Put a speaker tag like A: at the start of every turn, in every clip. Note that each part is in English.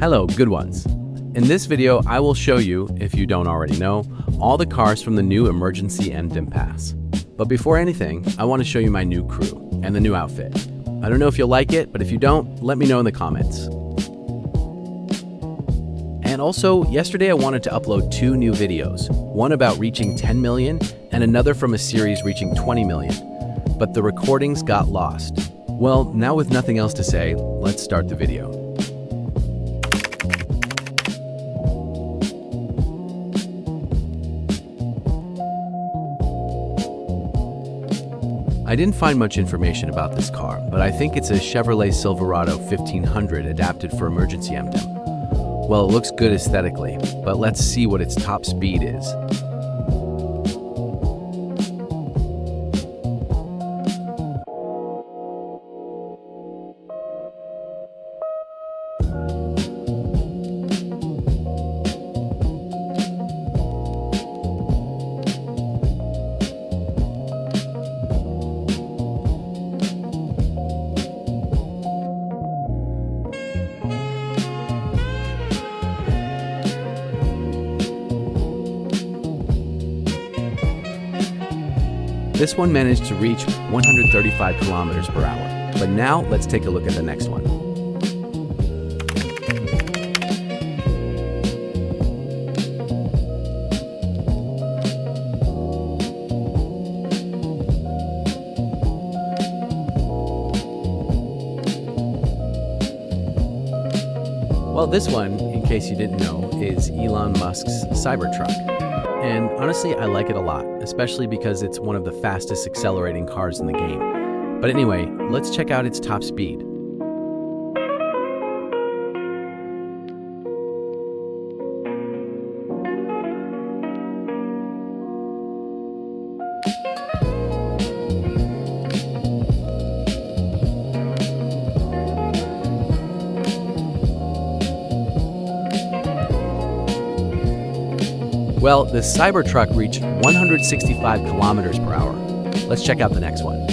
A: Hello, good ones. In this video, I will show you, if you don't already know, all the cars from the new Emergency Emdem pass. But before anything, I want to show you my new crew and the new outfit. I don't know if you'll like it, but if you don't, let me know in the comments. And also, yesterday I wanted to upload 2 new videos, one about reaching 10 million and another from a series reaching 20 million. But the recordings got lost. Well, now with nothing else to say, let's start the video. I didn't find much information about this car, but I think it's a Chevrolet Silverado 1500 adapted for Emergency Emdem. Well, it looks good aesthetically, but let's see what its top speed is. This one managed to reach 135 kilometers per hour. But now, let's take a look at the next one. Well, this one, in case you didn't know, is Elon Musk's Cybertruck. And honestly, I like it a lot, especially because it's one of the fastest accelerating cars in the game. But anyway, let's check out its top speed. Well, the Cybertruck reached 165 kilometers per hour. Let's check out the next one.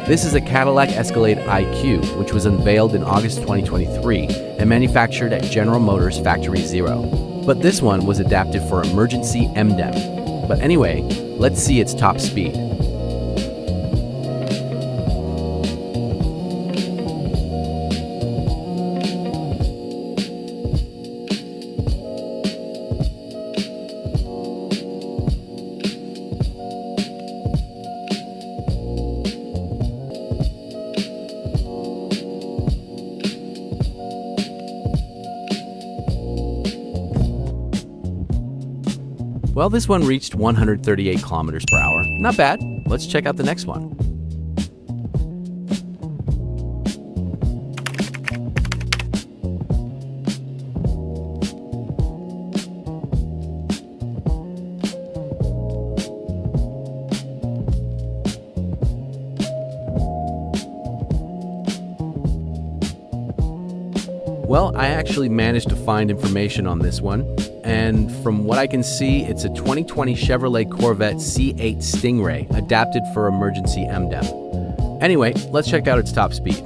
A: This is a Cadillac Escalade IQ, which was unveiled in August 2023 and manufactured at General Motors Factory Zero. But this one was adapted for Emergency Emdem. But anyway, let's see its top speed. Well, this one reached 138 kilometers per hour. Not bad. Let's check out the next one. Well, I actually managed to find information on this one, and from what I can see, it's a 2020 Chevrolet Corvette C8 Stingray adapted for Emergency Emdem. Anyway, let's check out its top speed.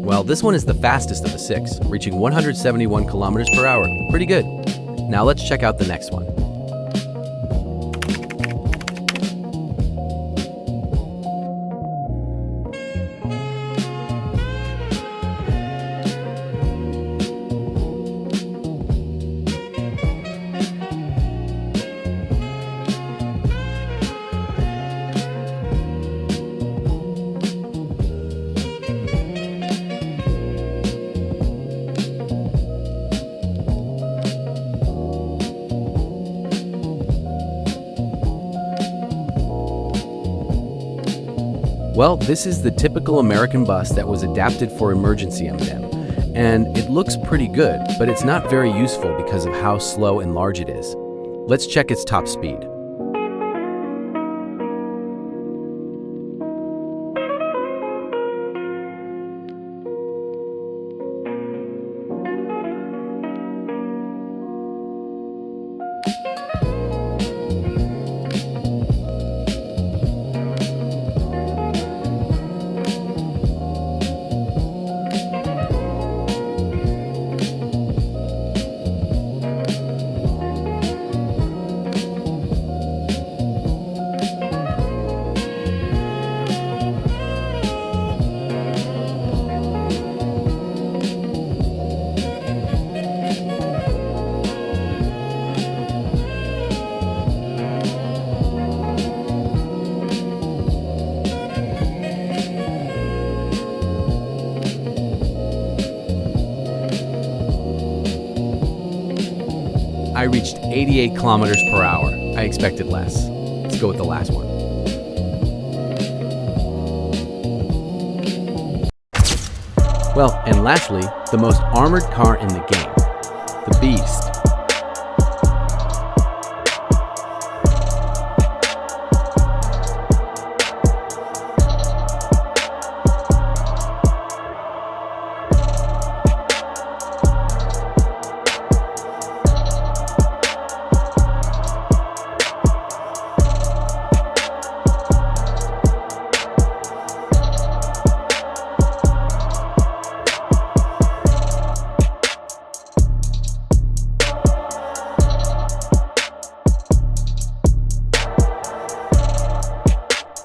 A: Well, this one is the fastest of the 6, reaching 171 kilometers per hour. Pretty good. Now let's check out the next one. Well, this is the typical American bus that was adapted for Emergency Emdem. And it looks pretty good, but it's not very useful because of how slow and large it is. Let's check its top speed. I reached 88 kilometers per hour. I expected less. Let's go with the last one. Well, and lastly, the most armored car in the game, the Beast.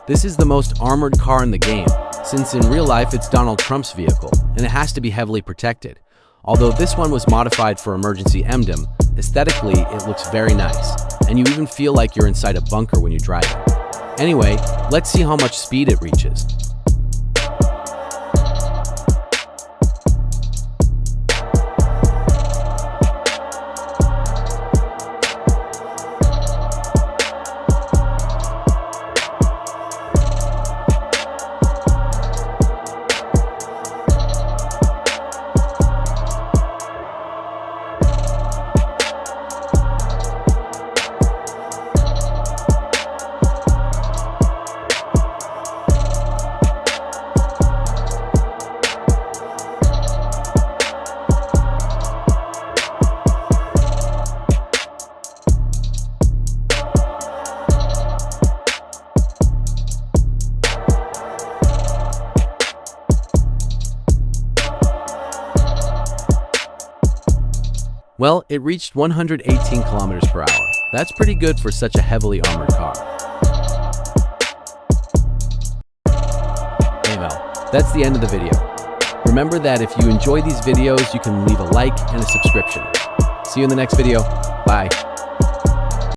A: This is the most armored car in the game, since in real life it's Donald Trump's vehicle, and it has to be heavily protected. Although this one was modified for Emergency Emdem, aesthetically it looks very nice, and you even feel like you're inside a bunker when you drive it. Anyway, let's see how much speed it reaches. Well, it reached 118 kilometers per hour. That's pretty good for such a heavily armored car. Hey Mel, that's the end of the video. Remember that if you enjoy these videos, you can leave a like and a subscription. See you in the next video. Bye.